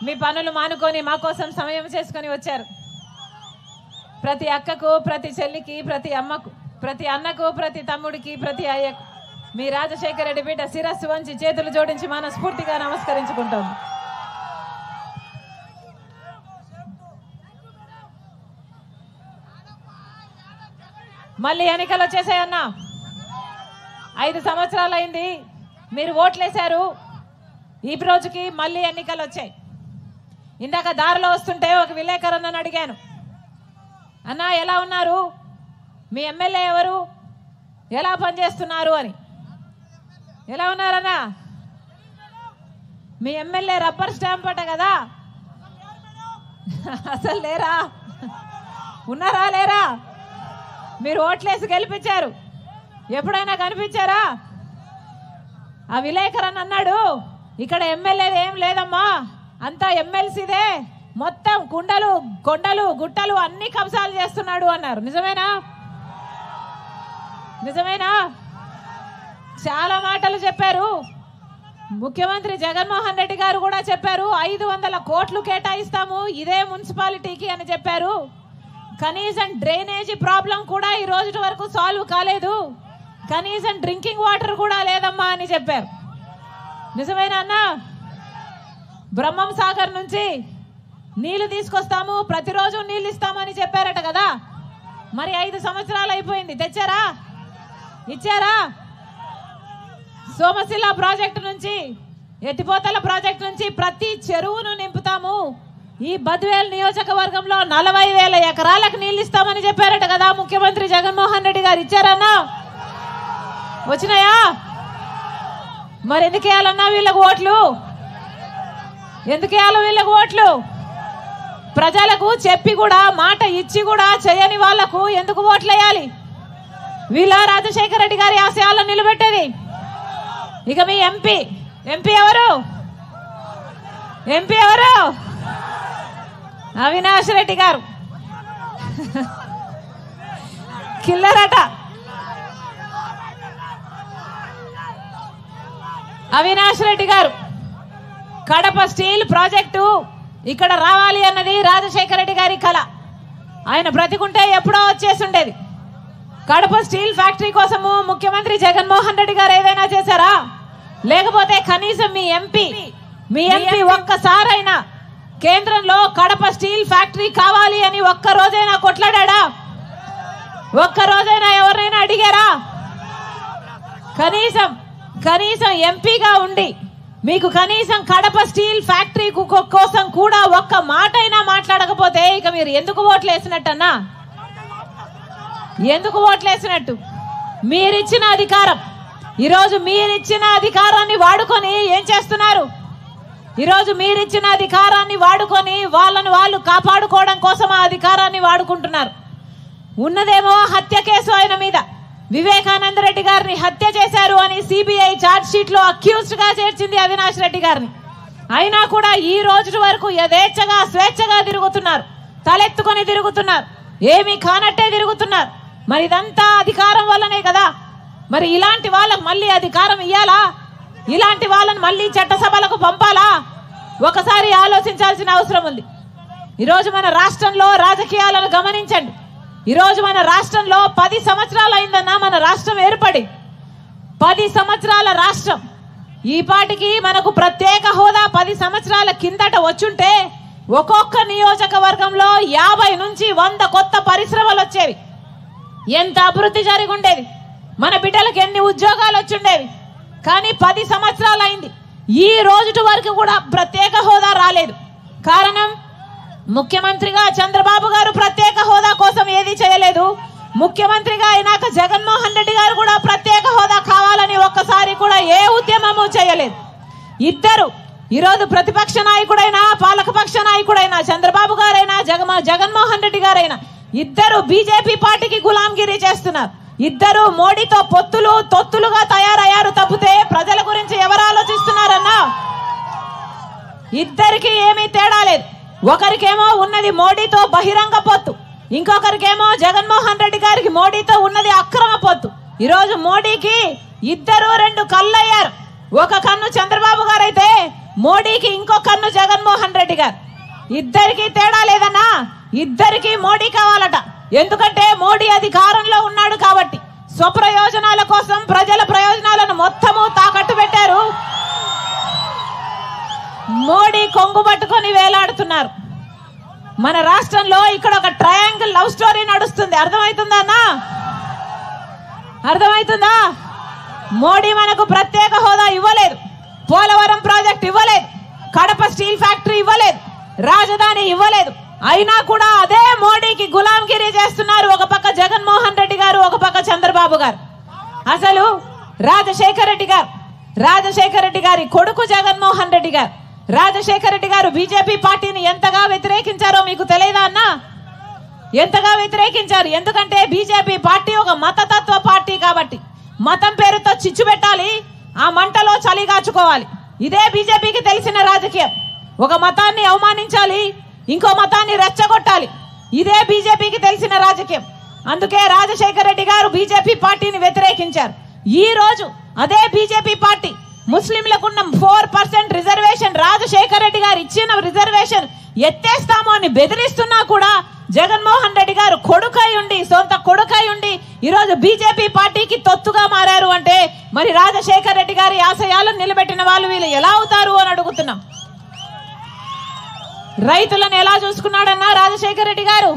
మీ పనులు మానుకొని మా కోసం సమయం చేసుకొని వచ్చారు. ప్రతి అక్కకు, ప్రతి చెల్లికి, ప్రతి అమ్మకు, ప్రతి అన్నకు, ప్రతి తమ్ముడికి, ప్రతి అయ్యకు మీ రాజశేఖర రెడ్డి బిడ్డ శిరస్సు వంచి చేతులు జోడించి మనస్ఫూర్తిగా నమస్కరించుకుంటాం. మళ్ళీ ఎన్నికలు వచ్చేసాయన్నా. 5 సంవత్సరాలు అయింది, మీరు ఓట్లేశారు. ఈ రోజుకి మళ్ళీ ఎన్నికలు వచ్చాయి. ఇందాక దారిలో వస్తుంటే ఒక విలేకరన్నని అడిగాను, అన్నా ఎలా ఉన్నారు, మీ ఎమ్మెల్యే ఎవరు, ఎలా పనిచేస్తున్నారు అని. ఎలా ఉన్నారన్నా? మీ ఎమ్మెల్యే రబ్బర్ స్టాంప్ అట కదా, అసలు లేరా? ఉన్నారా లేరా? మీరు ఓట్లేసి గెలిపించారు, ఎప్పుడైనా కనిపించారా? ఆ విలేకరన్ అన్నాడు, ఇక్కడ ఎమ్మెల్యేది ఏం లేదమ్మా, అంతా ఎమ్మెల్సీదే, మొత్తం కుండలు కొండలు గుట్టలు అన్ని కబ్జాలు చేస్తున్నాడు అన్నారు. నిజమేనా? నిజమేనా? చాలా మాటలు చెప్పారు. ముఖ్యమంత్రి జగన్మోహన్ రెడ్డి గారు కూడా చెప్పారు, 500 కోట్లు కేటాయిస్తాము ఇదే మున్సిపాలిటీకి అని చెప్పారు. కనీసం డ్రైనేజీ ప్రాబ్లం కూడా ఈ రోజు వరకు సాల్వ్ కాలేదు, కనీసం డ్రింకింగ్ వాటర్ కూడా లేదమ్మా అని చెప్పారు. నిజమేనా అన్నా? బ్రహ్మం సాగర్ నుంచి నీళ్లు తీసుకొస్తాము, ప్రతిరోజు నీళ్ళు ఇస్తామని చెప్పారట కదా. మరి 5 సంవత్సరాలు అయిపోయింది, తెచ్చారా? ఇచ్చారా? సోమశిల ప్రాజెక్టు నుంచి, ఎత్తిపోతల ప్రాజెక్టు నుంచి ప్రతి చెరువును నింపుతాము, ఈ బద్వేల్ నియోజకవర్గంలో 40,000 ఎకరాలకు నీళ్ళు ఇస్తామని చెప్పారట కదా ముఖ్యమంత్రి జగన్మోహన్ రెడ్డి గారు. ఇచ్చారన్నా? వచ్చినాయా? మరి ఎందుకు వేయాలన్నా వీళ్ళకు ఓట్లు? ఎందుకు వేయాలి వీళ్ళకు ఓట్లు? ప్రజలకు చెప్పి కూడా, మాట ఇచ్చి కూడా చేయని వాళ్లకు ఎందుకు ఓట్లు వేయాలి? వీళ్ళ రాజశేఖర రెడ్డి గారి ఆశయాలను నిలబెట్టేది. ఇక మీ ఎంపీ ఎవరు? ఎంపీ ఎవరు? అవినాష్ రెడ్డి గారు. కిల్లరట. అవినాష్ రెడ్డి గారు కడప స్టీల్ ప్రాజెక్టు ఇక్కడ రావాలి అన్నది రాజశేఖర రెడ్డి గారి కళ. ఆయన బ్రతికుంటే ఎప్పుడో వచ్చేసిండేది. కడప స్టీల్ ఫ్యాక్టరీ కోసము ముఖ్యమంత్రి జగన్మోహన్ రెడ్డి గారు ఏదైనా చేశారా? లేకపోతే కనీసం మీ ఎంపీ ఒక్కసారైనా కేంద్రంలో కడప స్టీల్ ఫ్యాక్టరీ కావాలి అని ఒక్క రోజైనా కొట్లాడా? ఒక్క రోజైనా ఎవరైనా అడిగారా? కనీసం ఎంపీగా ఉండి మీకు కనీసం కడప స్టీల్ ఫ్యాక్టరీ కోసం కూడా ఒక్క మాట అయినా మాట్లాడకపోతే ఇక మీరు ఎందుకు ఓట్లు వేసినట్టన్నా? ఎందుకు ఓట్లు వేసినట్టు? మీరిచ్చిన అధికారం, ఈరోజు మీరిచ్చిన అధికారాన్ని వాడుకొని ఏం చేస్తున్నారు? ఈరోజు మీరిచ్చిన అధికారాన్ని వాడుకొని వాళ్ళను వాళ్ళు కాపాడుకోవడం కోసం ఆ అధికారాన్ని వాడుకుంటున్నారు. ఉన్నదేమో హత్య కేసు ఆయన మీద, వివేకానంద రెడ్డి గారిని హత్య చేశారు అని సిబిఐ ఛార్జ్ షీట్ లో అక్యూజ్డ్ గా చేర్చింది అవినాష్ రెడ్డి గారిని. అయినా కూడా ఈ రోజు వరకు యథేచ్ఛగా స్వేచ్ఛగా తిరుగుతున్నారు, తలెత్తుకొని తిరుగుతున్నారు, ఏమీ కానట్టే తిరుగుతున్నారు. మరి ఇదంతా అధికారం వల్లనే కదా. మరి ఇలాంటి వాళ్ళకు మళ్ళీ అధికారం ఇయ్యాలా? ఇలాంటి వాళ్ళని మళ్ళీ చట్టసభలకు పంపాలా? ఒకసారి ఆలోచించాల్సిన అవసరం ఉంది. ఈరోజు మన రాష్ట్రంలో రాజకీయాలను గమనించండి. ఈరోజు మన రాష్ట్రంలో 10 సంవత్సరాలు అయిందన్నా మన రాష్ట్రం ఏర్పడి. 10 సంవత్సరాల రాష్ట్రం. ఈ పాటికి మనకు ప్రత్యేక హోదా 10 సంవత్సరాల కిందట వచ్చుంటే ఒక్కొక్క నియోజకవర్గంలో 50 నుంచి 100 కొత్త పరిశ్రమలు వచ్చేవి. ఎంత అభివృద్ధి జరిగి ఉండేది, మన బిడ్డలకు ఎన్ని ఉద్యోగాలు వచ్చుండేవి. కానీ 10 సంవత్సరాలు అయింది, ఈ రోజు వరకు కూడా ప్రత్యేక హోదా రాలేదు. కారణం, ముఖ్యమంత్రిగా చంద్రబాబు గారు ప్రత్యేక హోదా కోసం ఏది చేయలేదు. ముఖ్యమంత్రిగా అయినాక జగన్మోహన్ రెడ్డి గారు కూడా ప్రత్యేక హోదా కావాలని ఒక్కసారి కూడా ఏ ఉద్యమము చేయలేదు. ఇద్దరు ఈరోజు ప్రతిపక్ష నాయకుడైనా పాలకపక్ష నాయకుడైనా చంద్రబాబు గారైనా జగన్మోహన్ రెడ్డి గారైనా ఇద్దరు బీజేపీ పార్టీకి గులాంగిరి చేస్తున్నారు. ఇద్దరు మోడీతో తొత్తులుగా తయారయ్యారు తప్పితే ప్రజల గురించి ఎవరు ఆలోచిస్తున్నారన్నా? ఇద్దరికి ఏమీ తేడా లేదు. ఒకరికేమో ఉన్నది మోడీతో బహిరంగ పొత్తు, ఇంకొకరికేమో జగన్మోహన్ రెడ్డి గారికి మోడీతో ఉన్నది అక్రమ పొత్తు. ఈరోజు మోడీకి ఇద్దరు 2 కళ్ళయ్యారు. ఒక కన్ను చంద్రబాబు గారైతే మోడీకి ఇంకో కన్ను జగన్మోహన్ రెడ్డి గారు. ఇద్దరికి తేడా లేదన్నా, ఇద్దరికి మోడీ కావాలట. ఎందుకంటే మోడీ అధికారంలో ఉన్నాడు కాబట్టి స్వప్రయోజనాల కోసం ప్రజల ప్రయోజనాలను మొత్తము తాకట్టు పెట్టారు. మోడీ కొంగు పట్టుకొని వేలాడుతున్నారు. మన రాష్ట్రంలో ఇక్కడ ఒక ట్రయాంగిల్ లవ్ స్టోరీ నడుస్తుంది. అర్థమవుతుందా అన్నా? అర్థమవుతుందా? మోడీ మనకు ప్రత్యేక హోదా ఇవ్వలేదు, పోలవరం ప్రాజెక్ట్ ఇవ్వలేదు, కడప స్టీల్ ఫ్యాక్టరీ ఇవ్వలేదు, రాజధాని ఇవ్వలేదు. అయినా కూడా అదే మోడీకి గులాంగిరి చేస్తున్నారు. ఒక పక్క జగన్మోహన్ రెడ్డి గారు, ఒక పక్క చంద్రబాబు గారు. అసలు రాజశేఖర రెడ్డి గారి కొడుకు జగన్మోహన్ రెడ్డి గారు, రాజశేఖర రెడ్డి గారు బీజేపీ పార్టీని ఎంతగా వ్యతిరేకించారో మీకు తెలియదా అన్నా? ఎంతగా వ్యతిరేకించారు? ఎందుకంటే బీజేపీ పార్టీ ఒక మతతత్వ పార్టీ కాబట్టి మతం పేరుతో చిచ్చు పెట్టాలి, ఆ మంటలో చలిగాచుకోవాలి. ఇదే బీజేపీకి తెలిసిన రాజకీయం. ఒక మతాన్ని అవమానించాలి, ఇంకో మతాన్ని రెచ్చగొట్టాలి. ఇదే బీజేపీకి తెలిసిన రాజకీయం. అందుకే రాజశేఖర రెడ్డి గారు బీజేపీ పార్టీని వ్యతిరేకించారు. ఈ రోజు అదే బీజేపీ పార్టీ ముస్లింలకున్న 4% రిజర్వేషన్, రాజశేఖర రెడ్డి గారు ఇచ్చిన రిజర్వేషన్ ఎత్తేస్తాము అని బెదిరిస్తున్నా కూడా జగన్మోహన్ రెడ్డి గారు కొడుకై ఉండి, సొంత కొడుకై ఉండి ఈరోజు బీజేపీ పార్టీకి తొత్తుగా మారారు అంటే మరి రాజశేఖర రెడ్డి గారి ఆశయాలను నిలబెట్టిన వాళ్ళు వీళ్ళు ఎలా అవుతారు అని అడుగుతున్నాం. రైతులను ఎలా చూసుకున్నాడన్నా రాజశేఖర రెడ్డి గారు?